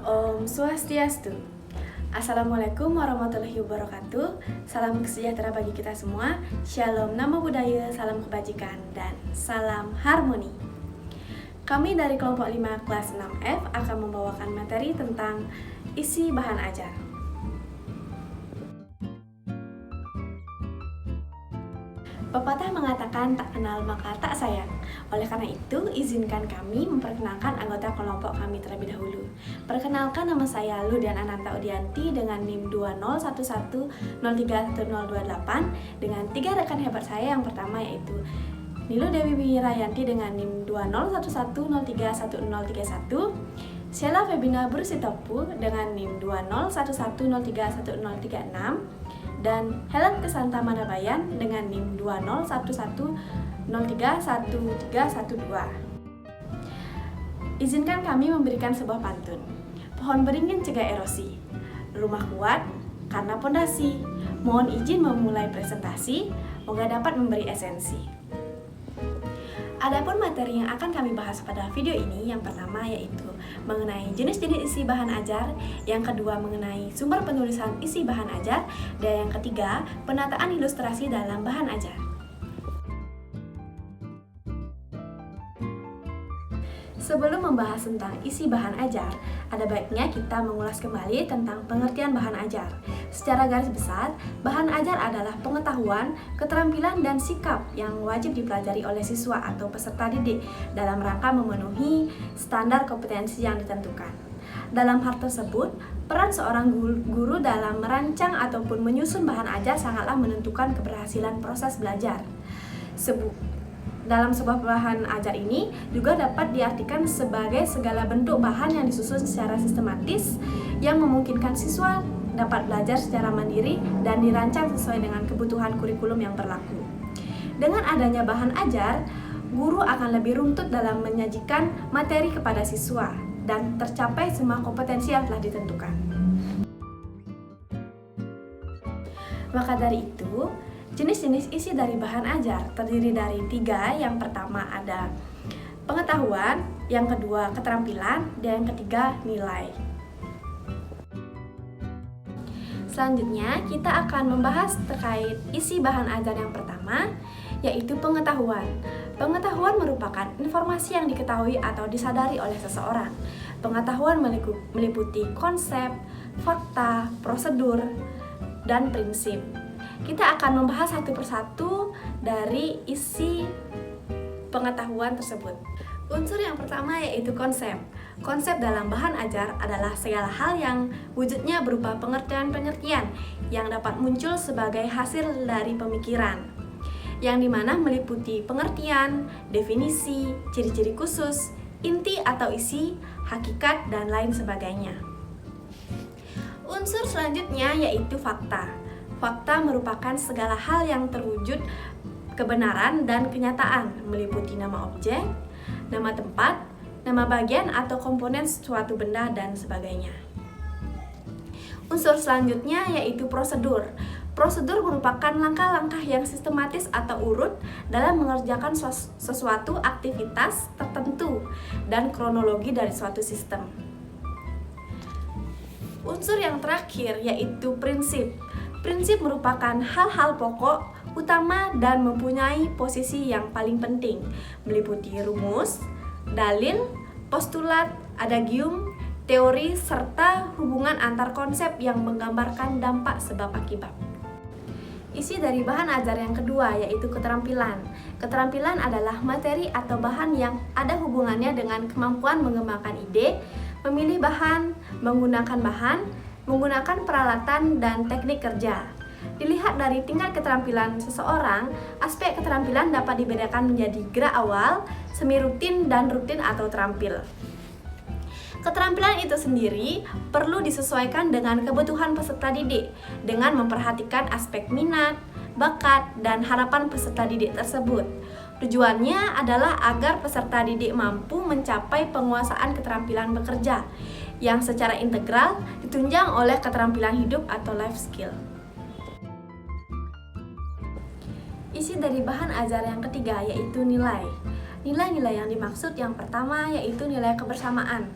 Om Swastiastu. Assalamualaikum warahmatullahi wabarakatuh. Salam sejahtera bagi kita semua. Shalom, namo buddhaya, salam kebajikan, dan salam harmoni. Kami dari kelompok 5 kelas 6F akan membawakan materi tentang isi bahan ajar. Pepatah mengatakan tak kenal maka tak sayang. Oleh karena itu, izinkan kami memperkenalkan anggota kelompok kami terlebih dahulu. Perkenalkan, nama saya Ludian Ananta Udianti dengan NIM 20110310228 dengan 3 rekan hebat saya. Yang pertama yaitu Nilu Dewi Wirayanti dengan NIM 20110311031, Sheila Febina Bursitopu dengan NIM 20110311036, dan Helen Kesanta Manabayan dengan NIM 20110311312. Izinkan kami memberikan sebuah pantun. Pohon beringin cegah erosi, rumah kuat karena pondasi. Mohon izin memulai presentasi, moga dapat memberi esensi. Adapun materi yang akan kami bahas pada video ini, yang pertama yaitu mengenai jenis-jenis isi bahan ajar, yang kedua mengenai sumber penulisan isi bahan ajar, dan yang ketiga penataan ilustrasi dalam bahan ajar. Sebelum membahas tentang isi bahan ajar, ada baiknya kita mengulas kembali tentang pengertian bahan ajar. Secara garis besar, bahan ajar adalah pengetahuan, keterampilan, dan sikap yang wajib dipelajari oleh siswa atau peserta didik dalam rangka memenuhi standar kompetensi yang ditentukan. Dalam hal tersebut, peran seorang guru dalam merancang ataupun menyusun bahan ajar sangatlah menentukan keberhasilan proses belajar. Dalam sebuah bahan ajar ini juga dapat diartikan sebagai segala bentuk bahan yang disusun secara sistematis yang memungkinkan siswa dapat belajar secara mandiri dan dirancang sesuai dengan kebutuhan kurikulum yang berlaku. Dengan adanya bahan ajar, guru akan lebih runtut dalam menyajikan materi kepada siswa dan tercapai semua kompetensi yang telah ditentukan. Maka dari itu, jenis-jenis isi dari bahan ajar terdiri dari 3. Yang pertama ada pengetahuan, yang kedua keterampilan, dan yang ketiga nilai. Selanjutnya kita akan membahas terkait isi bahan ajar yang pertama, yaitu pengetahuan. Pengetahuan merupakan informasi yang diketahui atau disadari oleh seseorang. Pengetahuan meliputi konsep, fakta, prosedur, dan prinsip. Kita akan membahas satu persatu dari isi pengetahuan tersebut. Unsur yang pertama yaitu konsep. Konsep dalam bahan ajar adalah segala hal yang wujudnya berupa pengertian-pengertian yang dapat muncul sebagai hasil dari pemikiran, yang dimana meliputi pengertian, definisi, ciri-ciri khusus, inti atau isi, hakikat, dan lain sebagainya. Unsur selanjutnya yaitu fakta. Fakta merupakan segala hal yang terwujud kebenaran dan kenyataan, meliputi nama objek, nama tempat, nama bagian atau komponen suatu benda, dan sebagainya. Unsur selanjutnya yaitu prosedur. Prosedur merupakan langkah-langkah yang sistematis atau urut dalam mengerjakan sesuatu aktivitas tertentu dan kronologi dari suatu sistem. Unsur yang terakhir yaitu prinsip. Prinsip merupakan hal-hal pokok, utama, dan mempunyai posisi yang paling penting, meliputi rumus, dalil, postulat, adagium, teori, serta hubungan antar konsep yang menggambarkan dampak sebab akibat. Isi dari bahan ajar yang kedua yaitu keterampilan. Keterampilan adalah materi atau bahan yang ada hubungannya dengan kemampuan mengembangkan ide, memilih bahan, menggunakan peralatan dan teknik kerja. Dilihat dari tingkat keterampilan seseorang, aspek keterampilan dapat dibedakan menjadi gerak awal, semi rutin, dan rutin atau terampil. Keterampilan itu sendiri perlu disesuaikan dengan kebutuhan peserta didik dengan memperhatikan aspek minat, bakat, dan harapan peserta didik tersebut. Tujuannya adalah agar peserta didik mampu mencapai penguasaan keterampilan bekerja yang secara integral ditunjang oleh keterampilan hidup atau life skill. Isi dari bahan ajar yang ketiga yaitu nilai. Nilai-nilai yang dimaksud yang pertama yaitu nilai kebersamaan.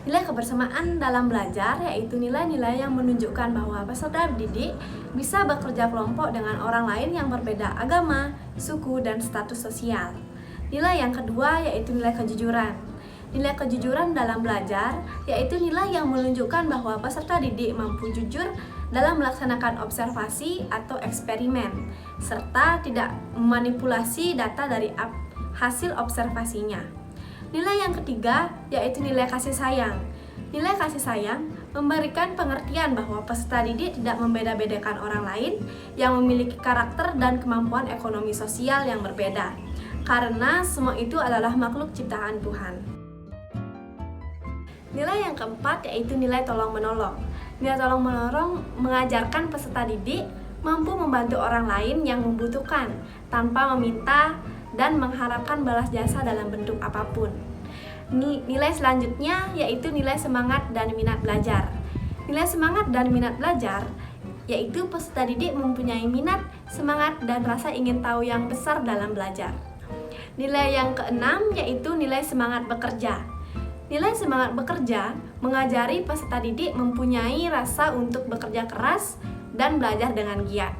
Nilai kebersamaan dalam belajar yaitu nilai-nilai yang menunjukkan bahwa peserta didik bisa bekerja kelompok dengan orang lain yang berbeda agama, suku, dan status sosial. Nilai yang kedua yaitu nilai kejujuran. Nilai kejujuran dalam belajar yaitu nilai yang menunjukkan bahwa peserta didik mampu jujur dalam melaksanakan observasi atau eksperimen, serta tidak memanipulasi data dari hasil observasinya. Nilai yang ketiga yaitu nilai kasih sayang. Nilai kasih sayang memberikan pengertian bahwa peserta didik tidak membeda-bedakan orang lain yang memiliki karakter dan kemampuan ekonomi sosial yang berbeda, karena semua itu adalah makhluk ciptaan Tuhan. Nilai yang keempat yaitu nilai tolong-menolong. Nilai tolong-menolong mengajarkan peserta didik mampu membantu orang lain yang membutuhkan tanpa meminta dan mengharapkan balas jasa dalam bentuk apapun. Nilai selanjutnya yaitu nilai semangat dan minat belajar. Nilai semangat dan minat belajar yaitu peserta didik mempunyai minat, semangat, dan rasa ingin tahu yang besar dalam belajar. Nilai yang keenam yaitu nilai semangat bekerja. Nilai semangat bekerja mengajari peserta didik mempunyai rasa untuk bekerja keras dan belajar dengan giat.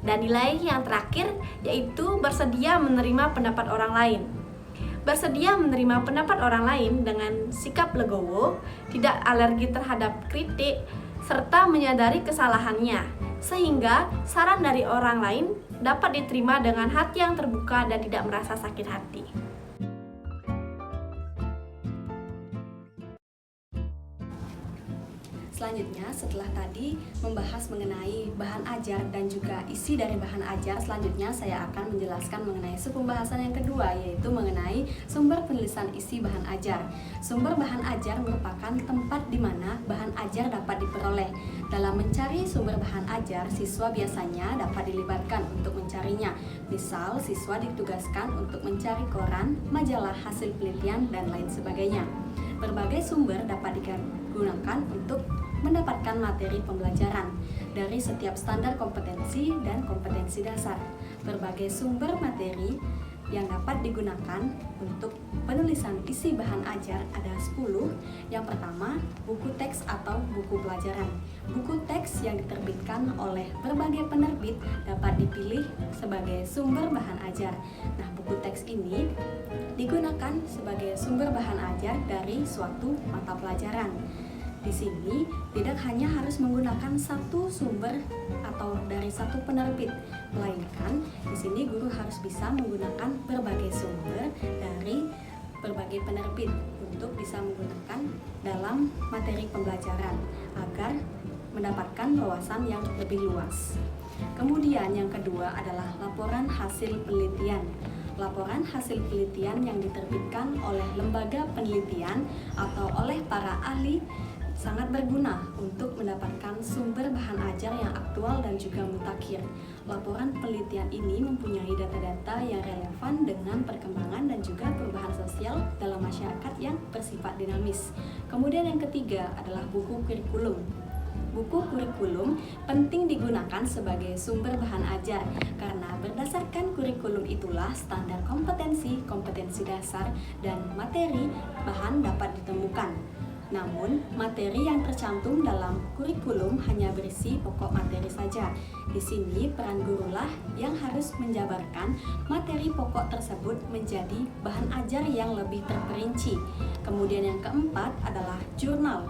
Dan nilai yang terakhir yaitu bersedia menerima pendapat orang lain. Bersedia menerima pendapat orang lain dengan sikap legowo, tidak alergi terhadap kritik, serta menyadari kesalahannya, sehingga saran dari orang lain dapat diterima dengan hati yang terbuka dan tidak merasa sakit hati. Selanjutnya, setelah tadi membahas mengenai bahan ajar dan juga isi dari bahan ajar, selanjutnya saya akan menjelaskan mengenai subpembahasan yang kedua, yaitu mengenai sumber penulisan isi bahan ajar. Sumber bahan ajar merupakan tempat di mana bahan ajar dapat diperoleh. Dalam mencari sumber bahan ajar, siswa biasanya dapat dilibatkan untuk mencarinya. Misal, siswa ditugaskan untuk mencari koran, majalah, hasil penelitian, dan lain sebagainya. Berbagai sumber dapat digunakan untuk mendapatkan materi pembelajaran dari setiap standar kompetensi dan kompetensi dasar. Berbagai sumber materi yang dapat digunakan untuk penulisan isi bahan ajar ada 10. Yang pertama, buku teks atau buku pelajaran. Buku teks yang diterbitkan oleh berbagai penerbit dapat dipilih sebagai sumber bahan ajar. Nah, buku teks ini digunakan sebagai sumber bahan ajar dari suatu mata pelajaran. Di sini tidak hanya harus menggunakan satu sumber atau dari satu penerbit, melainkan di sini guru harus bisa menggunakan berbagai sumber dari berbagai penerbit untuk bisa menggunakan dalam materi pembelajaran agar mendapatkan wawasan yang lebih luas. Kemudian yang kedua adalah laporan hasil penelitian. Laporan hasil penelitian yang diterbitkan oleh lembaga penelitian atau oleh para ahli sangat berguna untuk mendapatkan sumber bahan ajar yang aktual dan juga mutakhir. Laporan penelitian ini mempunyai data-data yang relevan dengan perkembangan dan juga perubahan sosial dalam masyarakat yang bersifat dinamis. Kemudian yang ketiga adalah buku kurikulum. Buku kurikulum penting digunakan sebagai sumber bahan ajar karena berdasarkan kurikulum itulah standar kompetensi, kompetensi dasar, dan materi bahan dapat ditemukan. Namun, materi yang tercantum dalam kurikulum hanya berisi pokok materi saja. Di sini, peran gurulah yang harus menjabarkan materi pokok tersebut menjadi bahan ajar yang lebih terperinci. Kemudian yang keempat adalah jurnal.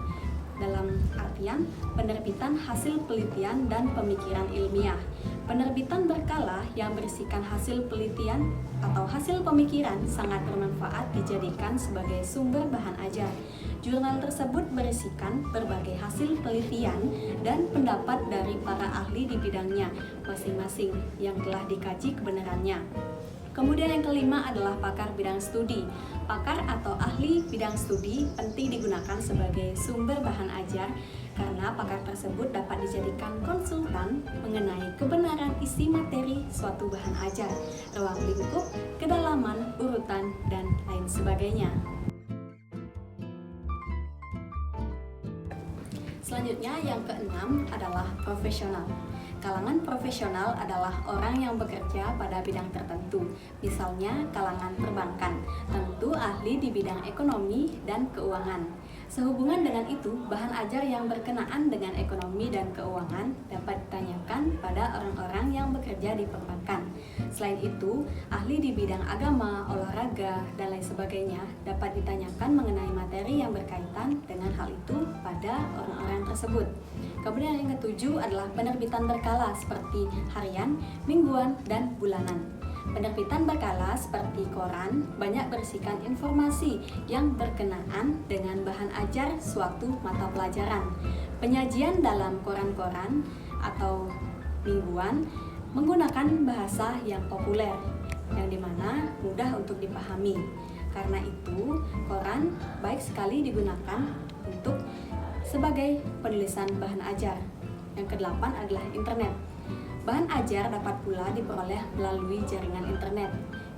Dalam artian penerbitan hasil penelitian dan pemikiran ilmiah. Penerbitan berkala yang berisikan hasil penelitian atau hasil pemikiran sangat bermanfaat dijadikan sebagai sumber bahan ajar. Jurnal tersebut berisikan berbagai hasil penelitian dan pendapat dari para ahli di bidangnya masing-masing yang telah dikaji kebenarannya. Kemudian yang kelima adalah pakar bidang studi. Pakar atau ahli bidang studi penting digunakan sebagai sumber bahan ajar karena pakar tersebut dapat dijadikan konsultan mengenai kebenaran isi materi suatu bahan ajar, ruang lingkup, kedalaman, urutan, dan lain sebagainya. Selanjutnya yang keenam adalah profesional. Kalangan profesional adalah orang yang bekerja pada bidang tertentu, misalnya kalangan perbankan, tentu ahli di bidang ekonomi dan keuangan. Sehubungan dengan itu, bahan ajar yang berkenaan dengan ekonomi dan keuangan dapat ditanyakan pada orang-orang yang bekerja di perbankan. Selain itu, ahli di bidang agama, olahraga, dan lain sebagainya dapat ditanyakan mengenai materi yang berkaitan dengan hal itu pada orang-orang tersebut. Kemudian yang ketujuh adalah penerbitan berkala seperti harian, mingguan, dan bulanan. Penerbitan berkala seperti koran banyak berisikan informasi yang berkenaan dengan bahan ajar suatu mata pelajaran. Penyajian dalam koran-koran atau mingguan menggunakan bahasa yang populer, yang dimana mudah untuk dipahami. Karena itu, koran baik sekali digunakan untuk sebagai penulisan bahan ajar. Yang kedelapan adalah internet. Bahan ajar dapat pula diperoleh melalui jaringan internet.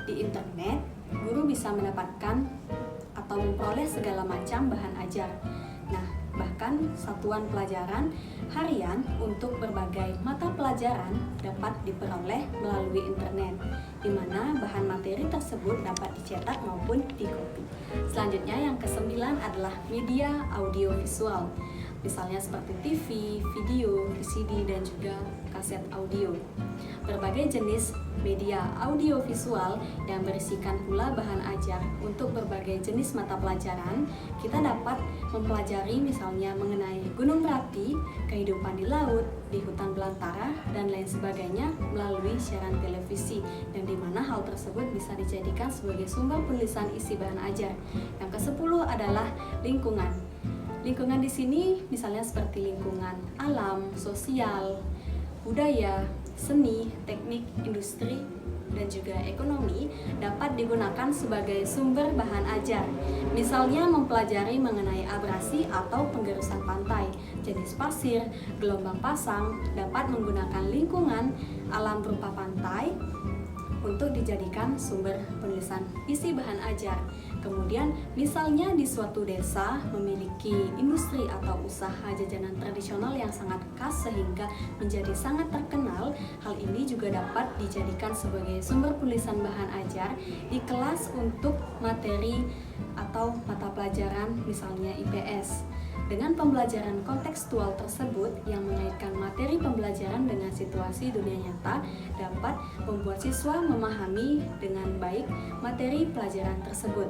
Di internet, guru bisa mendapatkan atau memperoleh segala macam bahan ajar. Nah, bahkan satuan pelajaran harian untuk berbagai mata pelajaran dapat diperoleh melalui internet, di mana bahan materi tersebut dapat dicetak maupun dikopi. Selanjutnya yang kesembilan adalah media audiovisual. Misalnya seperti TV, video, VCD, dan juga kaset audio. Berbagai jenis media audiovisual yang berisikan pula bahan ajar untuk berbagai jenis mata pelajaran, kita dapat mempelajari misalnya mengenai Gunung Merapi, kehidupan di laut, di hutan belantara, dan lain sebagainya melalui siaran televisi, yang dimana hal tersebut bisa dijadikan sebagai sumber penulisan isi bahan ajar. Yang ke-10 adalah lingkungan. Lingkungan di sini misalnya seperti lingkungan alam, sosial, budaya, seni, teknik, industri, dan juga ekonomi dapat digunakan sebagai sumber bahan ajar. Misalnya mempelajari mengenai abrasi atau penggerusan pantai, jenis pasir, gelombang pasang, dapat menggunakan lingkungan alam berupa pantai untuk dijadikan sumber penulisan isi bahan ajar. Kemudian misalnya di suatu desa memiliki industri atau usaha jajanan tradisional yang sangat khas sehingga menjadi sangat terkenal, hal ini juga dapat dijadikan sebagai sumber penulisan bahan ajar di kelas untuk materi atau mata pelajaran misalnya IPS. Dengan pembelajaran kontekstual tersebut yang mengaitkan materi pembelajaran dengan situasi dunia nyata dapat membuat siswa memahami dengan baik materi pelajaran tersebut.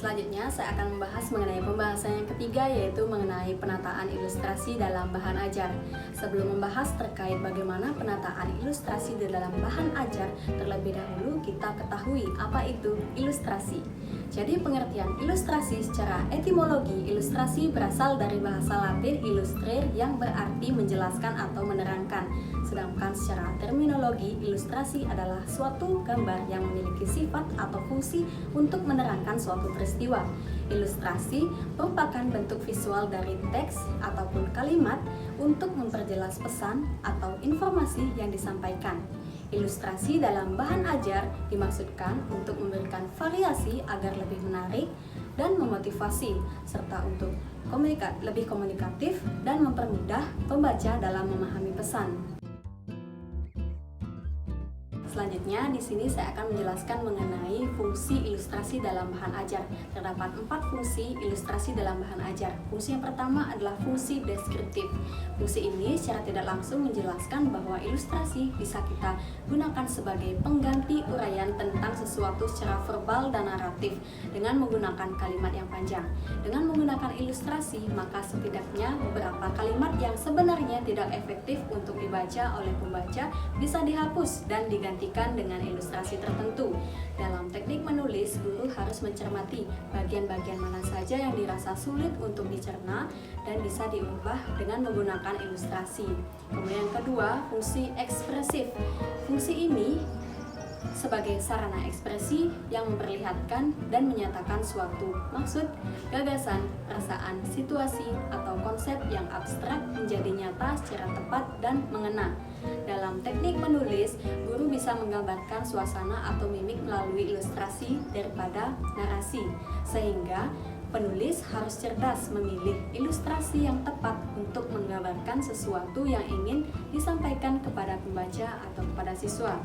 Selanjutnya saya akan membahas mengenai pembahasan yang ketiga, yaitu mengenai penataan ilustrasi dalam bahan ajar. Sebelum membahas terkait bagaimana penataan ilustrasi di dalam bahan ajar, terlebih dahulu kita ketahui apa itu ilustrasi. Jadi pengertian ilustrasi secara etimologi, ilustrasi berasal dari bahasa Latin illustrer yang berarti menjelaskan atau menerangkan. Sedangkan secara terminologi, ilustrasi adalah suatu gambar yang memiliki sifat atau fungsi untuk menerangkan suatu peristiwa. Ilustrasi merupakan bentuk visual dari teks ataupun kalimat untuk memperjelas pesan atau informasi yang disampaikan. Ilustrasi dalam bahan ajar dimaksudkan untuk memberikan variasi agar lebih menarik dan memotivasi, serta untuk lebih komunikatif dan mempermudah pembaca dalam memahami pesan. Selanjutnya, di sini saya akan menjelaskan mengenai fungsi ilustrasi dalam bahan ajar. Terdapat 4 fungsi ilustrasi dalam bahan ajar. Fungsi yang pertama adalah fungsi deskriptif. Fungsi ini secara tidak langsung menjelaskan bahwa ilustrasi bisa kita gunakan sebagai pengganti uraian tentang sesuatu secara verbal dan naratif dengan menggunakan kalimat yang panjang. Dengan menggunakan ilustrasi, maka setidaknya beberapa kalimat yang sebenarnya tidak efektif untuk dibaca oleh pembaca bisa dihapus dan diganti dengan ilustrasi tertentu. Dalam teknik menulis, guru harus mencermati bagian-bagian mana saja yang dirasa sulit untuk dicerna dan bisa diubah dengan menggunakan ilustrasi. Kemudian yang kedua, fungsi ekspresif. Fungsi ini sebagai sarana ekspresi yang memperlihatkan dan menyatakan suatu maksud, gagasan, perasaan, situasi, atau konsep yang abstrak menjadi nyata secara tepat dan mengena. Dalam teknik menulis, guru bisa menggambarkan suasana atau mimik melalui ilustrasi daripada narasi, sehingga Penulis harus cerdas memilih ilustrasi yang tepat untuk menggambarkan sesuatu yang ingin disampaikan kepada pembaca atau kepada siswa.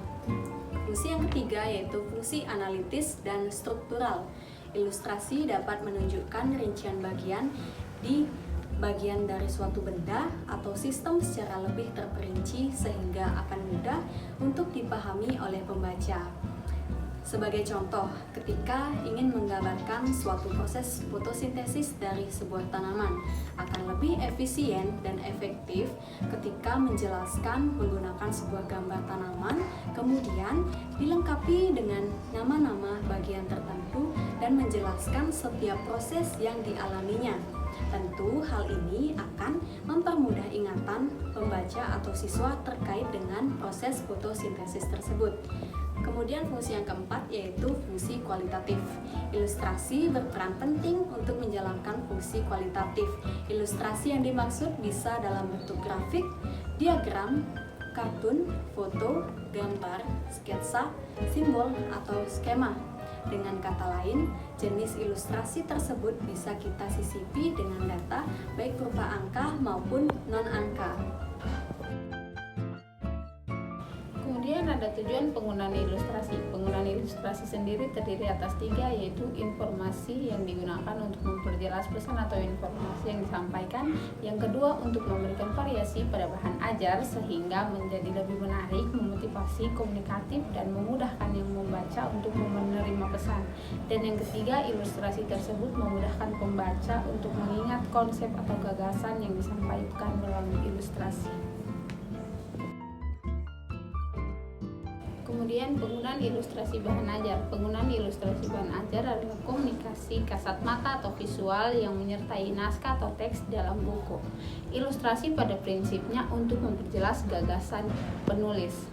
Fungsi yang ketiga yaitu fungsi analitis dan struktural. Ilustrasi dapat menunjukkan rincian bagian di bagian dari suatu benda atau sistem secara lebih terperinci sehingga akan mudah untuk dipahami oleh pembaca. Sebagai contoh, ketika ingin menggambarkan suatu proses fotosintesis dari sebuah tanaman, akan lebih efisien dan efektif ketika menjelaskan menggunakan sebuah gambar tanaman, kemudian dilengkapi dengan nama-nama bagian tertentu dan menjelaskan setiap proses yang dialaminya. Tentu hal ini akan mempermudah ingatan pembaca atau siswa terkait dengan proses fotosintesis tersebut. Kemudian fungsi yang keempat yaitu fungsi kualitatif. Ilustrasi berperan penting untuk menjalankan fungsi kualitatif. Ilustrasi yang dimaksud bisa dalam bentuk grafik, diagram, kartun, foto, gambar, sketsa, simbol, atau skema. Dengan kata lain, jenis ilustrasi tersebut bisa kita sisipi dengan data baik berupa angka maupun non-angka. Kemudian ada tujuan penggunaan ilustrasi. Penggunaan ilustrasi sendiri terdiri atas 3, yaitu informasi yang digunakan untuk memperjelas pesan atau informasi yang disampaikan. Yang kedua, untuk memberikan variasi pada bahan ajar sehingga menjadi lebih menarik, memotivasi, komunikatif, dan memudahkan yang membaca untuk menerima pesan. Dan yang ketiga, ilustrasi tersebut memudahkan pembaca untuk mengingat konsep atau gagasan yang disampaikan dalam ilustrasi. Kemudian penggunaan ilustrasi bahan ajar. Penggunaan ilustrasi bahan ajar adalah komunikasi kasat mata atau visual yang menyertai naskah atau teks dalam buku. Ilustrasi pada prinsipnya untuk memperjelas gagasan penulis.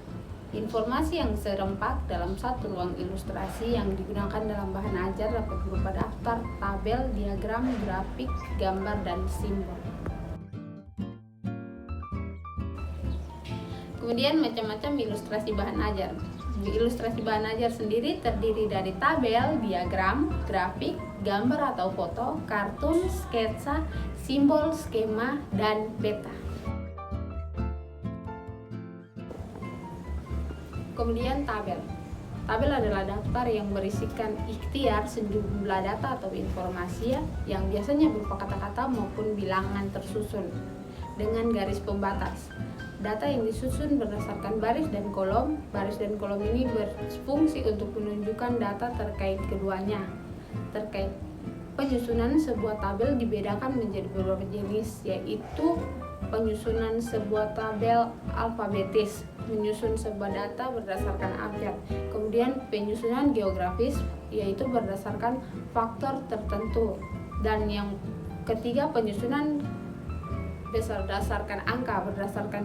Informasi yang serempak dalam satu ruang ilustrasi yang digunakan dalam bahan ajar dapat berupa daftar, tabel, diagram, grafik, gambar, dan simbol. Kemudian macam-macam ilustrasi bahan ajar. Ilustrasi bahan ajar sendiri terdiri dari tabel, diagram, grafik, gambar atau foto, kartun, sketsa, simbol, skema, dan peta. Kemudian tabel. Tabel adalah daftar yang berisikan ikhtiar sejumlah data atau informasi yang biasanya berupa kata-kata maupun bilangan tersusun dengan garis pembatas. Data yang disusun berdasarkan baris dan kolom. Baris dan kolom ini berfungsi untuk menunjukkan data terkait keduanya. Terkait penyusunan sebuah tabel dibedakan menjadi beberapa jenis, yaitu penyusunan sebuah tabel alfabetis, menyusun sebuah data berdasarkan abjad. Kemudian penyusunan geografis, yaitu berdasarkan faktor tertentu. Dan yang ketiga, penyusunan berdasarkan angka, berdasarkan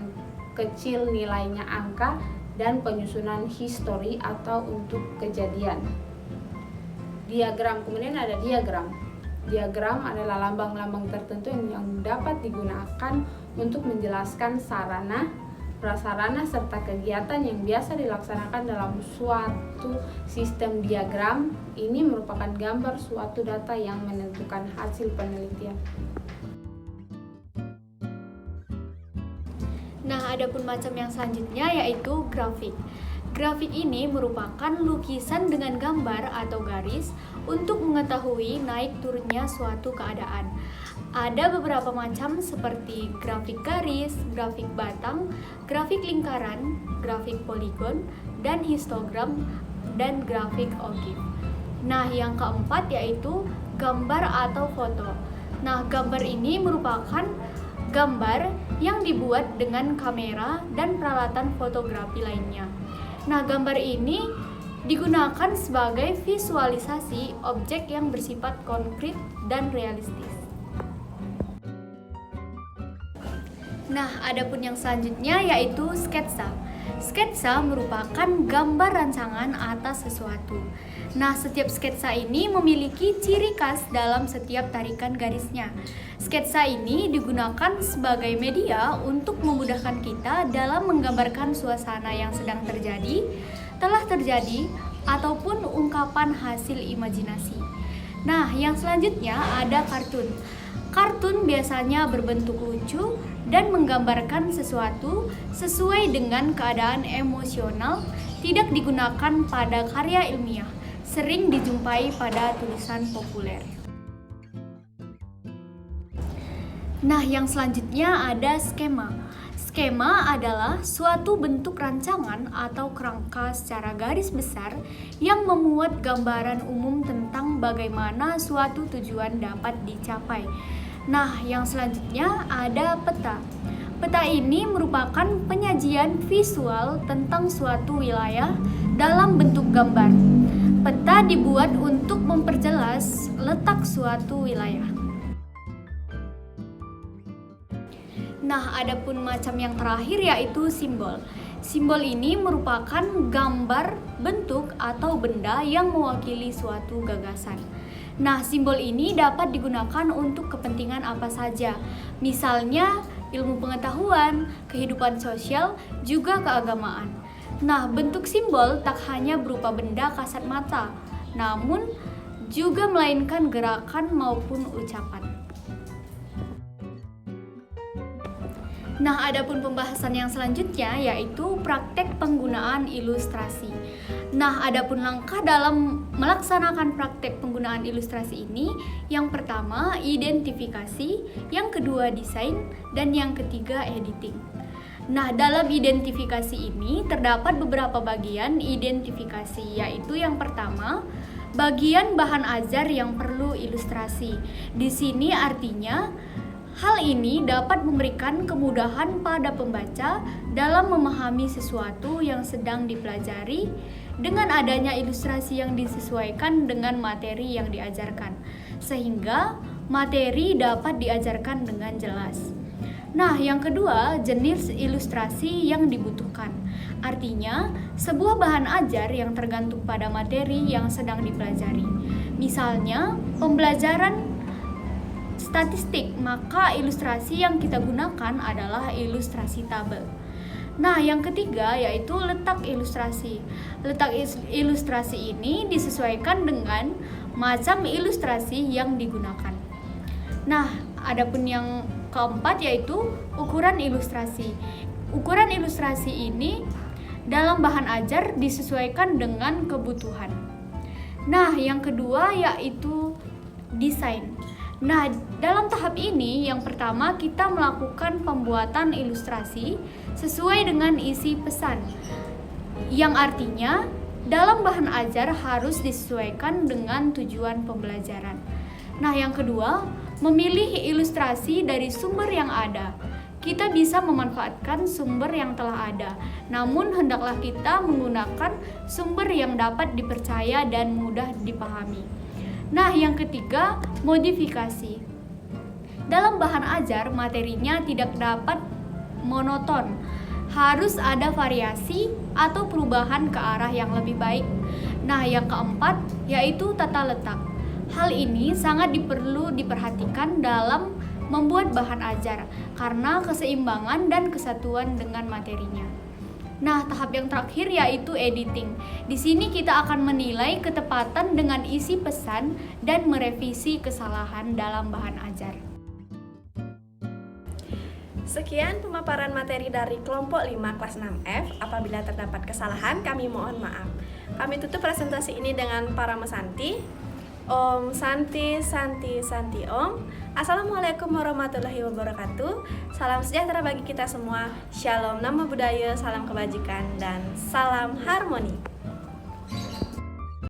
kecil nilainya angka, dan penyusunan histori atau untuk kejadian. Diagram, kemudian ada diagram. Diagram adalah lambang-lambang tertentu yang dapat digunakan untuk menjelaskan sarana, prasarana, serta kegiatan yang biasa dilaksanakan dalam suatu sistem. Diagram ini merupakan gambar suatu data yang menentukan hasil penelitian. Nah, adapun macam yang selanjutnya yaitu grafik. Grafik ini merupakan lukisan dengan gambar atau garis untuk mengetahui naik turunnya suatu keadaan. Ada beberapa macam seperti grafik garis, grafik batang, grafik lingkaran, grafik poligon, dan histogram, dan grafik ogive. Nah, yang keempat yaitu gambar atau foto. Nah, gambar ini merupakan gambar yang dibuat dengan kamera dan peralatan fotografi lainnya. Nah, gambar ini digunakan sebagai visualisasi objek yang bersifat konkret dan realistis. Nah, adapun yang selanjutnya yaitu sketsa. Sketsa merupakan gambar rancangan atas sesuatu. Nah, setiap sketsa ini memiliki ciri khas dalam setiap tarikan garisnya. Sketsa ini digunakan sebagai media untuk memudahkan kita dalam menggambarkan suasana yang sedang terjadi, telah terjadi, ataupun ungkapan hasil imajinasi. Nah, yang selanjutnya ada kartun. Kartun biasanya berbentuk lucu dan menggambarkan sesuatu sesuai dengan keadaan emosional, tidak digunakan pada karya ilmiah, sering dijumpai pada tulisan populer. Nah, yang selanjutnya ada skema. Skema adalah suatu bentuk rancangan atau kerangka secara garis besar yang memuat gambaran umum tentang bagaimana suatu tujuan dapat dicapai. Nah, yang selanjutnya ada peta. Peta ini merupakan penyajian visual tentang suatu wilayah dalam bentuk gambar. Peta dibuat untuk memperjelas letak suatu wilayah. Nah, adapun macam yang terakhir yaitu simbol. Simbol ini merupakan gambar, bentuk, atau benda yang mewakili suatu gagasan. Nah, simbol ini dapat digunakan untuk kepentingan apa saja. Misalnya, ilmu pengetahuan, kehidupan sosial, juga keagamaan. Nah, bentuk simbol tak hanya berupa benda kasat mata, namun juga melainkan gerakan maupun ucapan. Nah, adapun pembahasan yang selanjutnya yaitu praktek penggunaan ilustrasi. Nah, adapun langkah dalam melaksanakan praktek penggunaan ilustrasi ini, yang pertama identifikasi, yang kedua desain, dan yang ketiga editing. Nah, dalam identifikasi ini terdapat beberapa bagian identifikasi, yaitu yang pertama, bagian bahan ajar yang perlu ilustrasi. Di sini artinya hal ini dapat memberikan kemudahan pada pembaca dalam memahami sesuatu yang sedang dipelajari dengan adanya ilustrasi yang disesuaikan dengan materi yang diajarkan, sehingga materi dapat diajarkan dengan jelas. Nah, yang kedua, jenis ilustrasi yang dibutuhkan. Artinya, sebuah bahan ajar yang tergantung pada materi yang sedang dipelajari. Misalnya, pembelajaran statistik, maka ilustrasi yang kita gunakan adalah ilustrasi tabel. Nah, yang ketiga yaitu letak ilustrasi. Letak ilustrasi ini disesuaikan dengan macam ilustrasi yang digunakan. Nah, adapun yang keempat yaitu ukuran ilustrasi. Ukuran ilustrasi ini dalam bahan ajar disesuaikan dengan kebutuhan. Nah, yang kedua yaitu desain. Nah, dalam tahap ini yang pertama kita melakukan pembuatan ilustrasi sesuai dengan isi pesan, yang artinya dalam bahan ajar harus disesuaikan dengan tujuan pembelajaran. Nah, yang kedua, memilih ilustrasi dari sumber yang ada. Kita bisa memanfaatkan sumber yang telah ada, namun hendaklah kita menggunakan sumber yang dapat dipercaya dan mudah dipahami. Nah, yang ketiga, modifikasi. Dalam bahan ajar, materinya tidak dapat monoton. Harus ada variasi atau perubahan ke arah yang lebih baik. Nah, yang keempat, yaitu tata letak. Hal ini sangat perlu diperhatikan dalam membuat bahan ajar, karena keseimbangan dan kesatuan dengan materinya. Nah, tahap yang terakhir yaitu editing. Di sini kita akan menilai ketepatan dengan isi pesan dan merevisi kesalahan dalam bahan ajar. Sekian pemaparan materi dari kelompok 5 kelas 6F. Apabila terdapat kesalahan, kami mohon maaf. Kami tutup presentasi ini dengan para mesanti. Om Santi Santi Santi Om. Assalamualaikum warahmatullahi wabarakatuh. Salam sejahtera bagi kita semua. Shalom, nama budaya, salam kebajikan, dan salam harmoni.